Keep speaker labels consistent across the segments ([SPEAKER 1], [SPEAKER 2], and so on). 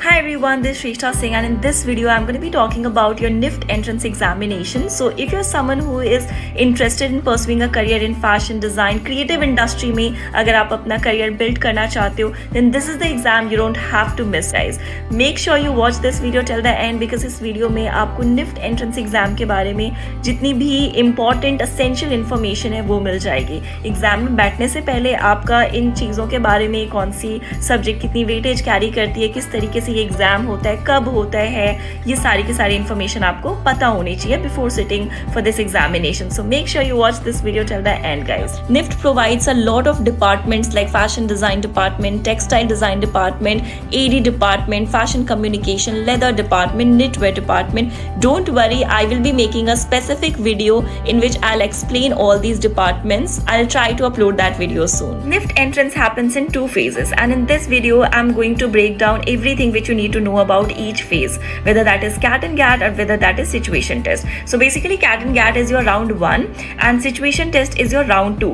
[SPEAKER 1] Hi everyone, this is Shrishta Singh and in this video I'm going to be talking about your NIFT entrance examination. So if you're someone who is interested in pursuing a career in fashion design, creative industry में अगर आप अपना career build करना चाहते हो, then this is the exam you don't have to miss guys. Make sure you watch this video till the end because इस video में आपको NIFT entrance exam के बारे में जितनी भी important essential information है वो मिल जाएगी. एग्जाम में बैठने से पहले आपका इन चीज़ों के बारे में कौन सी सब्जेक्ट कितनी वेटेज कैरी करती है, किस तरीके से ये एग्जाम होता है, कब होता है, ये सारी की सारी इन्फॉर्मेशन आपको पता होनी चाहिए before sitting for this examination. So make sure you watch this video till the end guys. NIFT provides a lot of departments like fashion design department, textile design department, AD department, fashion communication, leather department, knitwear department. Don't worry, I will be making a specific video in which I'll explain all these departments. I'll try to upload that video soon. NIFT entrance happens in 2 phases and in this video I'm going to break down everything which you need to know about each phase, whether that is CAT and GAT or whether that is situation test. So basically CAT and GAT is your round 1 and situation test is your round 2.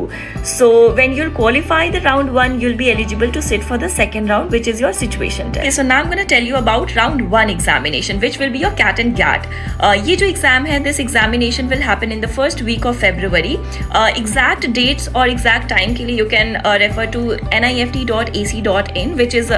[SPEAKER 1] So when you'll qualify the round 1, you'll be eligible to sit for the second round, which is your situation test. Okay, so now I'm going to tell you about round 1 examination, which will be your CAT and GAT. ये जो exam है, this examination will happen in the first week of February. Exact dates or exact time के लिए you can refer to nift.ac.in, which is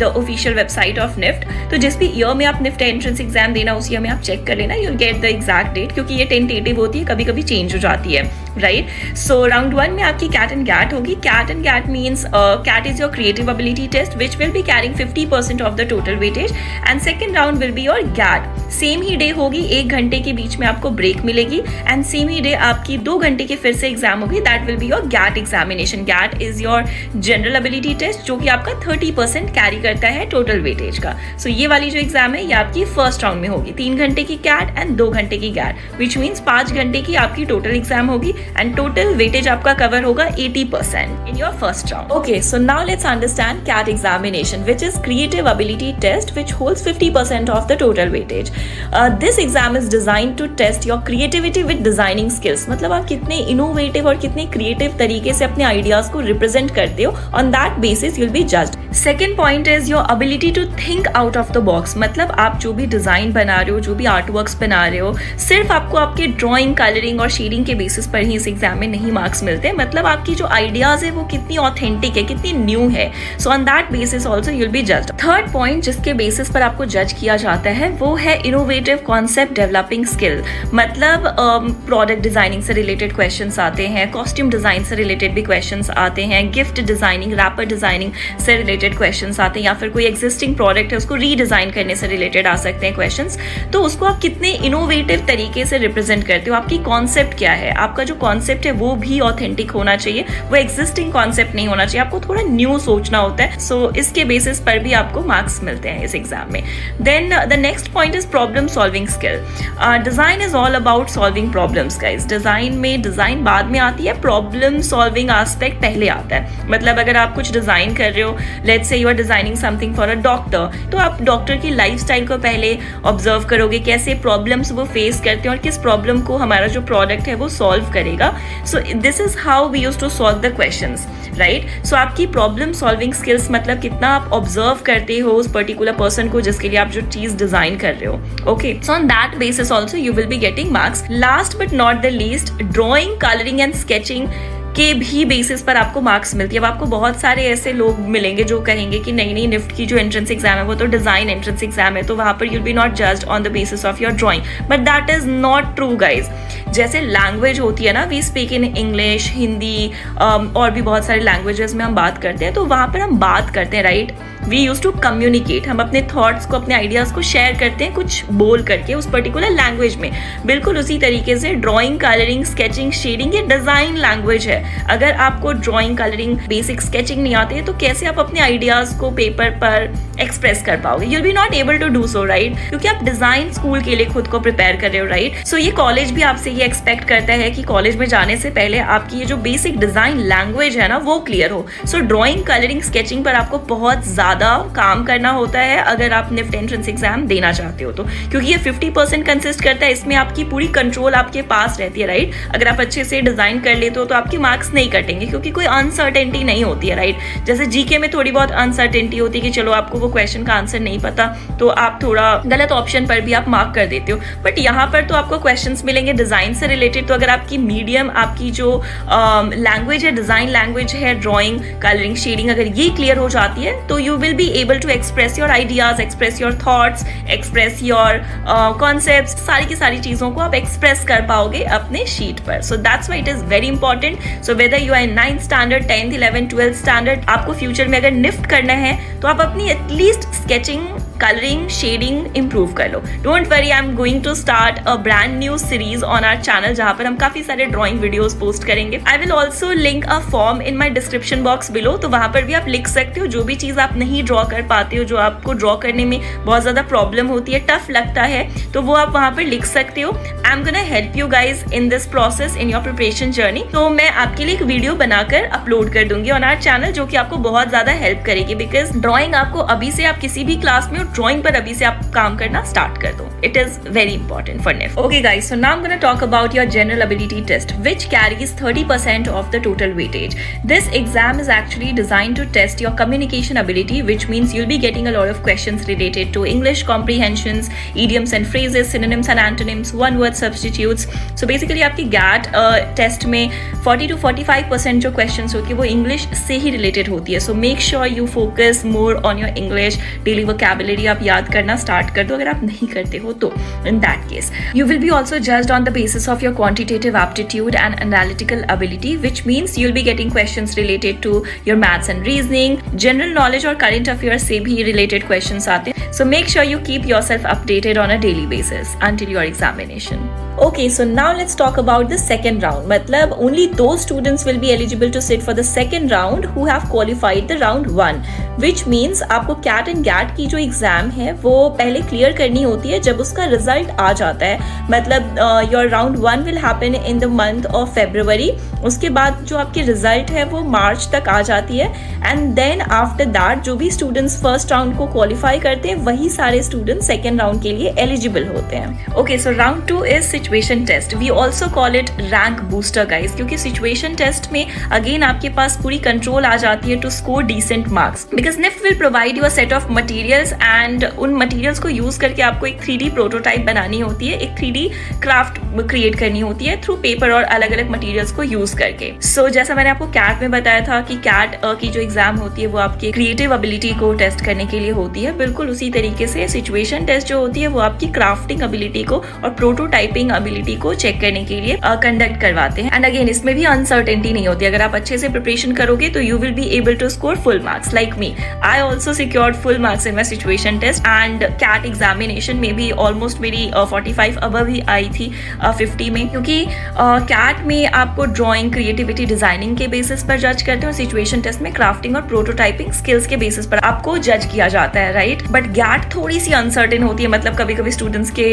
[SPEAKER 1] the official website of NIFT. तो जिस भी year में आप NIFT एंट्रेंस एग्जाम देना उस year में आप चेक कर लेना, you'll get the exact date, क्योंकि ये टेंटेटिव होती है, कभी कभी चेंज हो जाती है, राइट. सो राउंड 1 में आपकी CAT and GAT होगी. CAT and GAT means CAT is your creative ability test which will be carrying 50% of the total weightage and second round will be your GAT. Same he day होगी, 1 घंटे के बीच में आपको break मिलेगी and same he day आपकी 2 घंटे की फिर से एग्जाम होगी. That will be your GAT examination. GAT is your general ability test जो कि आपका 30% कैरी करता है टोटल वेटेज का. सो ये वाली जो एग्जाम है ये आपकी फर्स्ट राउंड में होगी. 3 घंटे की CAT एंड 2 घंटे की GAT विच मीन्स 5 घंटे की आपकी टोटल एग्जाम होगी एंड टोटल वेटेज आपका कवर होगा 80% in your first round. Okay, so now let's understand CAT examination which is creative ability test which holds 50% of the total weightage. This exam is designed to test your creativity with designing skills. मतलब आप कितने innovative और कितने creative तरीके से अपने ideas को represent करते हो. On that basis you'll be judged. Second point is your ability to think out of the box. मतलब आप जो भी डिजाइन बना रहे हो, जो भी आर्ट वर्क्स बना रहे हो, सिर्फ आपको आपके ड्राइंग, कलरिंग और शेडिंग के बेसिस पर ही इस एग्जाम में नहीं मार्क्स मिलते. मतलब आपकी जो आइडियाज है वो कितनी ऑथेंटिक है, कितनी न्यू है. So on that basis also you'll be judged. Third point जिसके बेसिस पर आपको जज किया जाता है वो है इनोवेटिव कॉन्सेप्ट डेवलपिंग स्किल. मतलब प्रोडक्ट डिजाइनिंग से रिलेटेड क्वेश्चंस आते हैं, कॉस्ट्यूम डिजाइन से रिलेटेड भी क्वेश्चंस आते हैं, गिफ्ट डिजाइनिंग, रैपर डिजाइनिंग से रिलेटेड क्वेश्चंस आते हैं, या फिर कोई एग्जिस्टिंग प्रोडक्ट है उसको रीडिजाइन करने से रिलेटेड आ सकते हैं क्वेश्चंस. तो उसको आप कितने इनोवेटिव तरीके से रिप्रेजेंट करते हो, आपकी कॉन्सेप्ट क्या है, आपका जो कॉन्सेप्ट है वो भी ऑथेंटिक होना चाहिए, वो एग्जिस्टिंग कॉन्सेप्ट नहीं होना चाहिए, आपको थोड़ा न्यू सोचना होता है. सो इसके बेसिस पर भी आपको मार्क्स मिलते हैं इस एग्जाम में. Then the next point is problem solving skill. Design is all about solving problems guys. Design में डिजाइन बाद में आती है, प्रॉब्लम सॉल्विंग एस्पेक्ट पहले आता है. मतलब अगर आप कुछ डिजाइन कर रहे हो, let's say you are designing something for a doctor, तो आप डॉक्टर की लाइफस्टाइल को पहले ऑब्जर्व करोगे, कैसे प्रॉब्लम्स वो फेस करते हैं और किस प्रॉब्लम को हमारा जो प्रोडक्ट है वो सॉल्व करेगा. So this is how we use to solve the questions, right. So आपकी प्रॉब्लम सॉल्विंग स्किल्स मतलब कितना आप ऑब्जर्व करते हो उस पर्टिकुलर पर्सन को जिसके लिए आप जो चीज डिजाइन कर रहे हो. Okay, so on that basis also you will be getting marks. Last but not the least, drawing, coloring and sketching के भी बेसिस पर आपको मार्क्स मिलती है. अब आपको बहुत सारे ऐसे लोग मिलेंगे जो कहेंगे कि नहीं निफ्ट की जो एंट्रेंस एग्जाम है वो तो डिजाइन एंट्रेंस एग्जाम है, तो वहाँ पर you'll be not judged on the basis of your drawing. But that is not true guys. जैसे लैंग्वेज होती है ना, we speak in English, Hindi और भी बहुत सारे लैंग्वेजेस में हम बात करते हैं, तो वहाँ पर हम बात करते हैं, right. We use to communicate, हम अपने थॉट्स को, अपने आइडियाज को शेयर करते हैं कुछ बोल करके उस पर्टिकुलर लैंग्वेज में. बिल्कुल उसी तरीके से ड्राइंग, कलरिंग, स्केचिंग, शेडिंग ये डिजाइन लैंग्वेज है. अगर आपको ड्राइंग, कलरिंग, बेसिक स्केचिंग नहीं आती है तो कैसे आप अपने आइडियाज को पेपर पर एक्सप्रेस कर पाओगे? You'll be not able to do so, right, क्योंकि आप डिजाइन स्कूल के लिए खुद को प्रिपेयर कर रहे हो, राइट. सो ये कॉलेज भी आपसे ये एक्सपेक्ट करता है कि कॉलेज में जाने से पहले आपकी ये जो बेसिक डिजाइन लैंग्वेज है ना वो क्लियर हो. सो ड्राइंग, कलरिंग, स्केचिंग पर आपको बहुत ज्यादा ज़्यादा काम करना होता है अगर आप निफ्ट एंट्रेंस एग्जाम देना चाहते हो तो, क्योंकि ये 50% कंसिस्ट करता है, इसमें आपकी पूरी कंट्रोल आपके पास रहती है, राइट। अगर आप अच्छे से डिजाइन कर लेते हो तो आपके मार्क्स नहीं कटेंगे, क्योंकि कोई अनसर्टेनिटी नहीं होती है, राइट। जैसे जीके में थोड़ी बहुत अनसर्टेनिटी होती है कि चलो आपको वो क्वेश्चन का आंसर नहीं पता तो आप थोड़ा गलत ऑप्शन पर भी आप मार्क कर देते हो, बट यहाँ पर तो आपको क्वेश्चंस मिलेंगे डिजाइन से रिलेटेड। तो अगर आपकी मीडियम, आपकी जो लैंग्वेज है, डिजाइन लैंग्वेज है, ड्राइंग, कलरिंग, शेडिंग, अगर ये क्लियर हो जाती है तो you will be able to express your ideas, express your thoughts, express your concepts, सारी की सारी चीजों को आप एक्सप्रेस कर पाओगे अपने शीट पर। So that's why it is very important. So whether you are in 9th standard, 10th, 11th, 12th standard, आपको फ्यूचर में अगर निफ्ट करना है तो आप अपनी at least sketching, colouring, shading improve कर लो। Don't worry, I am going to start a brand new series on our channel जहां पर हम काफी सारे ड्राइंग वीडियोस पोस्ट करेंगे। I will also link a form in my description box below, तो वहां पर भी आप लिख सकते हो जो भी चीज आप नहीं ड्रॉ कर पाते हो, जो आपको ड्रॉ करने में बहुत ज्यादा प्रॉब्लम होती है, टफ लगता है, तो वो आप वहां पर लिख सकते हो। I am gonna help you guys in this process in your preparation journey. तो मैं आपके लिए एक वीडियो बनाकर अपलोड कर दूंगी ऑन आवर चैनल जो कि आपको बहुत ज्यादा हेल्प करेगी, बिकॉज ड्रॉइंग आपको अभी से, आप किसी भी क्लास में ड्रॉइंग पर अभी से आप काम करना स्टार्ट कर दो। It is very important for NIFT. Okay guys, so now I'm going to talk about your general ability test, which carries 30% of the total weightage. This exam is actually designed to test your communication ability, which means you'll be getting a lot of questions related to English comprehensions, idioms and phrases, synonyms and antonyms, one word substitutes. So basically आपकी GAT test में 40 to 45% जो questions होती है वो English से ही related होती है. So make sure you focus more on your English, daily vocabulary आप याद करना स्टार्ट कर दो अगर आप नहीं करते हो तो। In that case, you will be also judged on the basis of your quantitative aptitude and analytical ability, which means you'll be getting questions related to your maths and reasoning, general knowledge और current affairs से भी related questions आते हैं। So make sure you keep yourself updated on a daily basis until your examination. Okay, so now let's talk about the second round. मतलब only those students will be eligible to sit for the second round who have qualified the round 1, which means आपको CAT and GAT की जो exam है वो पहले clear करनी होती है जब उसका रिजल्ट आ जाता है। मतलब your round 1 will happen in the month of February, उसके बाद जो आपकी रिजल्ट है वो मार्च तक आ जाती है, एंड देन आफ्टर दैट जो भी स्टूडेंट्स फर्स्ट राउंड को क्वालिफाई करते हैं वही सारे स्टूडेंट्स सेकेंड राउंड के लिए एलिजिबल होते हैं। Okay, so round 2 is situation test. We also call it rank booster guys, क्योंकि सिचुएशन टेस्ट में अगेन आपके पास पूरी कंट्रोल आ जाती है to score decent marks, because NIFT will provide you a set of materials and उन मटेरियल्स को यूज करके आपको एक 3D प्रोटोटाइप बनानी होती है, एक 3D क्राफ्ट क्रिएट करनी होती है थ्रू पेपर और अलग अलग मटेरियल्स को यूज करके। सो जैसा मैंने आपको कैट में बताया था कि कैट की जो एग्जाम होती है वो आपकी क्रिएटिव एबिलिटी को टेस्ट करने के लिए होती है, बिल्कुल उसी तरीके से सिचुएशन टेस्ट जो होती है वो आपकी क्राफ्टिंग एबिलिटी को और प्रोटोटाइपिंग एबिलिटी को चेक करने के लिए कंडक्ट करवाते हैं। एंड अगेन इसमें भी अनसर्टेनिटी नहीं होती, अगर आप अच्छे से प्रिपरेशन करोगे तो you will be able to score full marks. Like me, I also secured full marks in my situation test and CAT examination में भी ऑलमोस्ट मेरी 45 अबव ही आई थी 50 में, क्योंकि कैट में आपको ड्राइंग, क्रिएटिविटी, डिजाइनिंग के बेसिस पर जज करते हैं और सिचुएशन टेस्ट में क्राफ्टिंग और प्रोटोटाइपिंग स्किल्स के बेसिस पर आपको जज किया जाता है, राइट। बट गैट थोड़ी सी अनसर्टेन होती है, मतलब कभी कभी स्टूडेंट्स के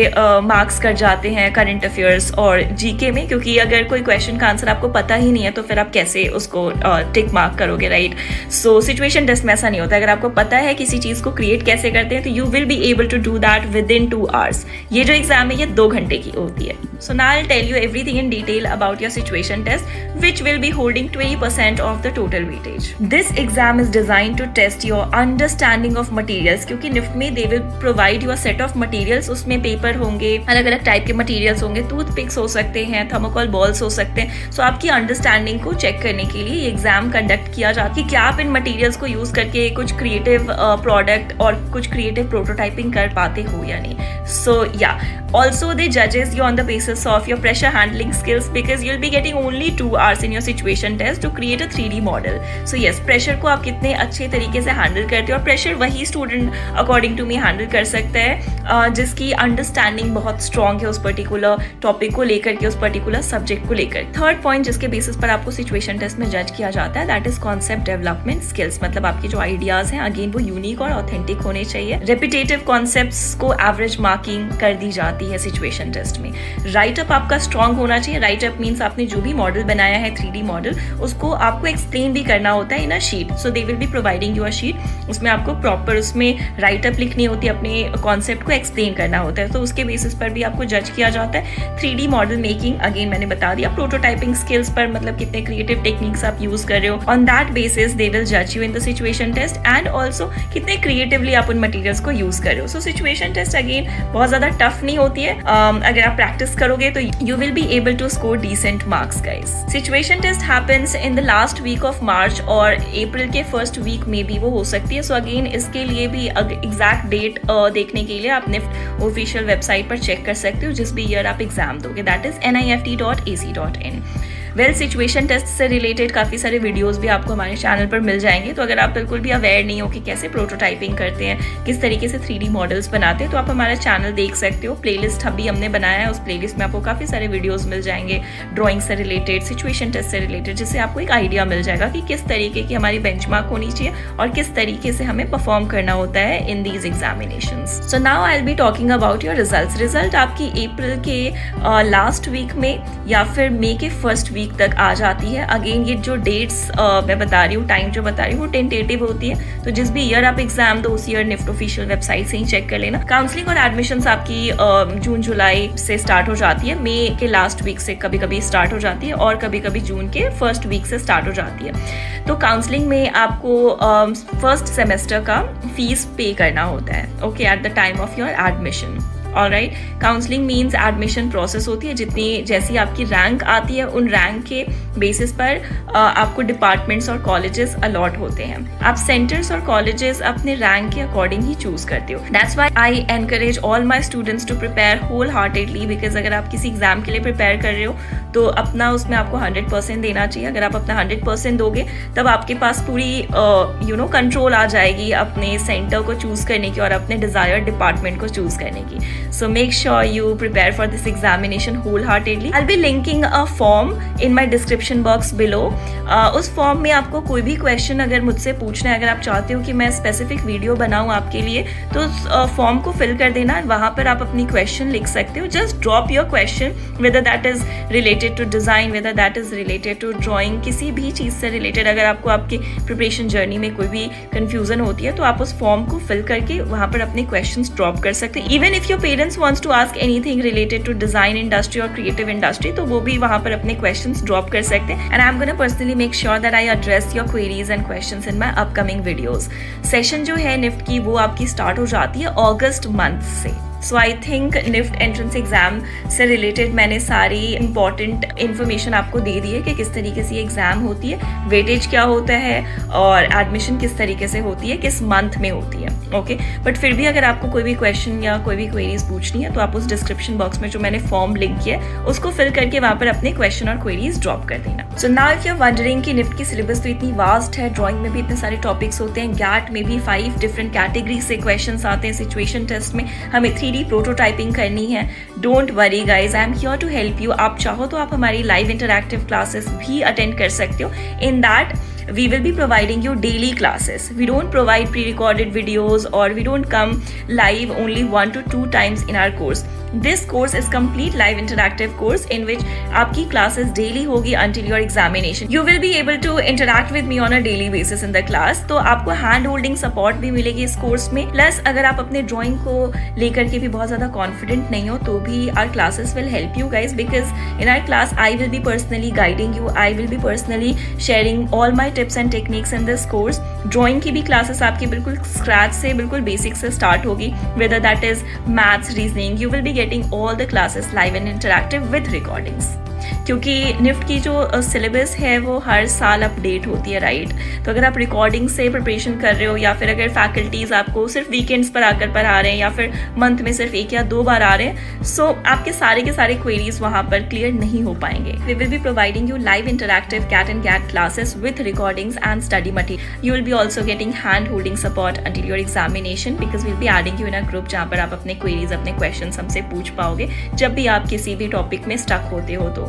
[SPEAKER 1] मार्क्स कट जाते हैं करंट अफेयर्स और जीके में, क्योंकि अगर कोई क्वेश्चन का आंसर आपको पता ही नहीं है तो फिर आप कैसे उसको टिक मार्क करोगे, राइट। सो सिचुएशन टेस्ट में ऐसा नहीं होता, अगर आपको पता है किसी चीज को क्रिएट कैसे करते हैं तो you will be able to do that within 2 hours। ये जो एग्जाम है ये 2 घंटे की होती है। So now I'll tell you everything in detail about your situation test, which will be holding 20% of the total weightage. This exam is designed to test your understanding of materials, क्योंकि NIFT में they will provide you a set of materials, उसमें paper होंगे, अलग अलग type के materials होंगे, toothpicks हो सकते हैं, थर्मोकोल बॉल्स हो सकते हैं। सो आपकी अंडरस्टैंडिंग को चेक करने के लिए ये एग्जाम कंडक्ट किया जाता है कि क्या आप इन मटेरियल्स को यूज करके कुछ क्रिएटिव प्रोडक्ट और कुछ क्रिएटिव प्रोटोटाइपिंग कर पाते हो या नहीं। सो या also they judges you on the basis of your pressure handling skills, because you'll be getting only 2 hours in your situation test to create a 3D model. So yes, pressure को आप कितने अच्छे तरीके से हैंडल करते हो, और pressure वही student according to me handle कर सकता है जिसकी अंडरस्टैंडिंग बहुत स्ट्रॉन्ग है उस पर्टिकुलर टॉपिक को लेकर के, उस पर्टिकुलर सब्जेक्ट को लेकर। थर्ड पॉइंट जिसके बेसिस पर आपको सिचुएशन टेस्ट में जज किया जाता है, that is concept development skills. मतलब आपके जो आइडियाज हैं अगेन वो यूनिक और ऑथेंटिक होने चाहिए। रेपिटेटिव कॉन्सेप्ट्स को एवरेज मार्किंग कर दी जाती है सिचुएशन टेस्ट में। राइटअप आपका स्ट्रॉन्ग होना चाहिए। राइटअप मीन्स आपने जो भी मॉडल बनाया है 3D मॉडल, उसको आपको एक्सप्लेन भी करना होता है in a sheet. So they will be providing you a sheet, उसमें आपको प्रॉपर उसमें राइटअप लिखनी होती है, अपने कॉन्सेप्ट को एक्सप्लेन करना होता है। तो उसके बेसिस पर भी आपको जज किया जाता है। 3D मॉडल मेकिंग अगेन मैंने बता दिया, प्रोटोटाइपिंग स्किल्स पर, मतलब कितने क्रिएटिव टेक्निक्स आप यूज कर रहे हो, on that basis they will जज you in the situation test, and also कितने क्रिएटिवली आप उन मटीरियल्स को यूज कर रहे हो। सो सिचुएशन टेस्ट अगेन बहुत ज्यादा टफ नहीं होती है। अगर आप प्रैक्टिस करोगे तो you will be able to score decent marks guys. Situation test happens in the last week of March और अप्रैल के फर्स्ट वीक में भी वो हो सकती है। सो अगेन इसके लिए भी एग्जैक्ट डेट देखने के लिए आप निफ्ट ऑफिशियल वेबसाइट पर चेक कर सकते हो जिस भी ईयर आप एग्जाम दोगे, that is nift.ac.in। Well situation test से रिलेटेड काफ़ी सारे वीडियोस भी आपको हमारे चैनल पर मिल जाएंगे। तो अगर आप बिल्कुल भी अवेयर नहीं हो कि कैसे प्रोटोटाइपिंग करते हैं, किस तरीके से 3D मॉडल्स बनाते हैं, तो आप हमारा चैनल देख सकते हो। प्लेलिस्ट अभी हमने बनाया है, उस प्लेलिस्ट में आपको काफ़ी सारे वीडियोस मिल जाएंगे ड्राइंग से रिलेटेड, सिचुएशन टेस्ट से रिलेटेड, जिससे आपको एक आइडिया मिल जाएगा कि किस तरीके की हमारी बेंचमार्क होनी चाहिए और किस तरीके से हमें परफॉर्म करना होता है in these examinations. So now I will be talking about your results. Result आपकी अप्रैल के लास्ट वीक में या फिर मई के फर्स्ट वीक तक आ जाती है। अगेन ये जो डेट्स मैं बता रही हूँ, टाइम जो बता रही हूँ, वो टेंटेटिव होती है। तो जिस भी ईयर आप एग्जाम दो उस ईयर निफ्ट ऑफिशियल वेबसाइट से ही चेक कर लेना। काउंसलिंग और एडमिशंस आपकी जून जुलाई से स्टार्ट हो जाती है, मई के लास्ट वीक से कभी कभी स्टार्ट हो जाती है और कभी कभी जून के फर्स्ट वीक से स्टार्ट हो जाती है। तो काउंसलिंग में आपको फर्स्ट सेमेस्टर का फीस पे करना होता है, okay, at the time of your admission. Alright, counselling means admission process होती है, जितनी जैसी आपकी रैंक आती है उन रैंक के बेसिस पर आपको डिपार्टमेंट्स और कॉलेजेस अलॉट होते हैं। आप सेंटर्स और कॉलेजेस अपने रैंक के अकॉर्डिंग ही चूज करते हो। That's why I encourage all my students to prepare wholeheartedly, because अगर आप किसी एग्जाम के लिए प्रिपेयर कर रहे हो तो अपना उसमें आपको 100% देना चाहिए। अगर आप अपना 100% दोगे तब आपके पास पूरी कंट्रोल आ जाएगी अपने सेंटर को चूज करने की और अपने डिजायर्ड डिपार्टमेंट को चूज करने की। So make sure you prepare for this examination wholeheartedly. I'll be linking a form in my description box below. उस फॉर्म में आपको कोई भी क्वेश्चन अगर मुझसे पूछना है, अगर आप चाहते हो कि मैं स्पेसिफिक वीडियो बनाऊं आपके लिए, तो उस फॉर्म को फिल कर देना। वहाँ पर आप अपनी क्वेश्चन लिख सकते हो। Just drop your question, whether that is related to design, whether that is related to drawing, किसी भी चीज़ से रिलेटेड। अगर आपको आपकी प्रिपरेशन जर्नी में कोई भी कन्फ्यूजन होती है तो आप उस फॉर्म को फिल करके वहाँ पर अपने क्वेश्चन ड्रॉप कर सकते हैं। Even if your parents wants to ask anything related to design industry or creative industry, तो वो भी वहाँ पर अपने questions drop कर सकते हैं। And I'm gonna personally make sure that I address your queries and questions in my upcoming videos. Session जो है निफ्ट की वो आपकी स्टार्ट हो जाती है अगस्त मंथ से। So I think NIFT entrance exam से रिलेटेड मैंने सारी इंपॉर्टेंट इन्फॉर्मेशन आपको दे दी है कि किस तरीके से ये एग्जाम होती है, वेटेज क्या होता है और एडमिशन किस तरीके से होती है, किस मंथ में होती है, ओके। बट फिर भी अगर आपको कोई भी क्वेश्चन या कोई भी क्वेरीज पूछनी है तो आप उस डिस्क्रिप्शन बॉक्स में जो मैंने फॉर्म लिंक किया है उसको फिल करके वहाँ पर अपने क्वेश्चन और क्वेरीज ड्रॉप कर देना। So now if you are wondering कि निफ्ट की सिलेबस तो इतनी वास्ट है, ड्राइंग में भी इतने सारे टॉपिक्स होते हैं, गैट में भी 5 डिफरेंट कैटेगरी से क्वेश्चन आते हैं, सिचुएशन टेस्ट में हमें 3D प्रोटोटाइपिंग करनी है, don't worry guys, I am here to help you. आप चाहो तो आप हमारी लाइव इंटरैक्टिव क्लासेस भी अटेंड कर सकते हो। In that we will be providing you daily classes. We don't provide pre-recorded videos or we don't come live only 1 to 2 times in our course. This course is complete live interactive course in which आपकी classes daily होगी until your examination. You will be able to interact with me on a daily basis in the class. तो आपको hand holding support भी मिलेगी इस course में. Plus अगर आप अपने drawing को लेकर के भी बहुत ज़्यादा confident नहीं हो तो भी our classes will help you guys, because in our class I will be personally guiding you. I will be personally sharing all my tips and techniques in this course. Drawing की भी classes आपकी बिल्कुल scratch से, बिल्कुल basic से start होगी, whether that is maths, reasoning. You will be getting all the classes live and interactive with recordings. क्योंकि NIFT की जो सिलेबस है वो हर साल अपडेट होती है, राइट। तो अगर आप रिकॉर्डिंग से प्रिपरेशन कर रहे हो या फिर अगर फैकल्टीज आपको सिर्फ वीकेंड्स पर आकर पढ़ा रहे हैं या फिर मंथ में सिर्फ 1 या 2 बार आ रहे हैं, सो आपके सारे के सारे क्वेरीज वहाँ पर क्लियर नहीं हो पाएंगे। We will be providing you live interactive CAT and GAT classes with recordings and study material. You will be also getting hand holding support until your examination, because will be adding you in a group जहाँ पर आप अपने queries, अपने question हमसे पूछ पाओगे जब भी आप किसी भी टॉपिक में स्टक होते हो। तो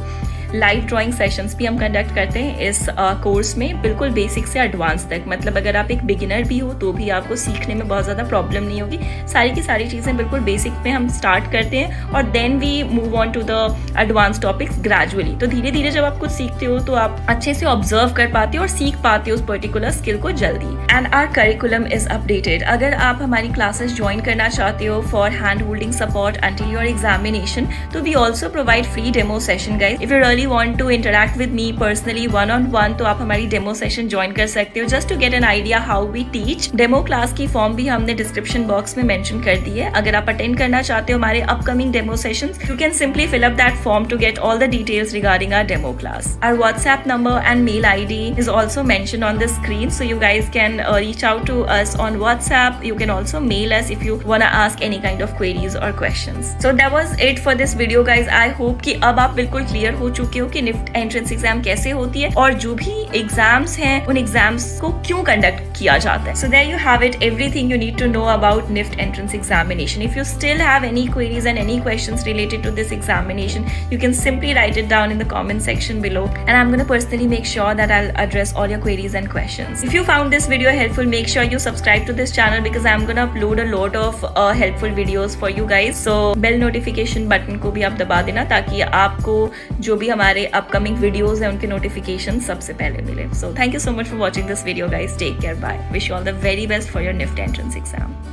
[SPEAKER 1] लाइव ड्राइंग सेशंस भी हम कंडक्ट करते हैं इस कोर्स में, बिल्कुल बेसिक से एडवांस तक। मतलब अगर आप एक बिगिनर भी हो तो भी आपको सीखने में बहुत ज़्यादा प्रॉब्लम नहीं होगी। सारी की सारी चीज़ें बिल्कुल बेसिक में हम स्टार्ट करते हैं और then we move on to the advance topics gradually. तो धीरे धीरे जब आप कुछ सीखते हो तो आप अच्छे से ऑब्जर्व कर पाते हो और सीख पाते हो उस पर्टिकुलर स्किल को जल्दी। And our curriculum is updated. अगर आप हमारी क्लासेस ज्वाइन करना चाहते हो for hand holding support until your examination, तो we also provide free demo session guys. If you really want to interact with me personally one on one, तो आप हमारी डेमो सेशन ज्वाइन कर सकते हो just to get an idea how we teach. Demo class की फॉर्म भी हमने डिस्क्रिप्शन बॉक्स में मेंशन कर दी है। अगर आप अटेंड करना चाहते हो हमारे upcoming demo sessions, you can simply fill up that form to get all the details regarding our demo class. Our WhatsApp number and mail ID is also mentioned on the screen, so you guys can reach out to us on WhatsApp. You can also mail us if you wanna ask any kind of queries or questions. So that was it for this video, guys. I hope कि अब आप बिल्कुल clear हो चुके हो कि NIFT entrance exam कैसे होती है और जो भी एग्जाम्स हैं उन एग्जाम्स को क्यों कंडक्ट किया जाता है। So there you have it, everything you need to know about NIFT entrance examination. If you still have any queries and any questions related to this examination, you can simply write it down in the comment section below, and I'm going to personally make sure that I'll address all your queries and questions. If you found this video helpful, make sure you subscribe to this channel because I'm going to upload a lot of helpful videos for you guys. So bell notification button को भी आप दबा देना ताकि आपको जो भी हमारे upcoming videos हैं उनके notification सबसे पहले मिले. So thank you so much for watching this video, guys. Take care. Bye. Wish you all the very best for your NIFT entrance exam.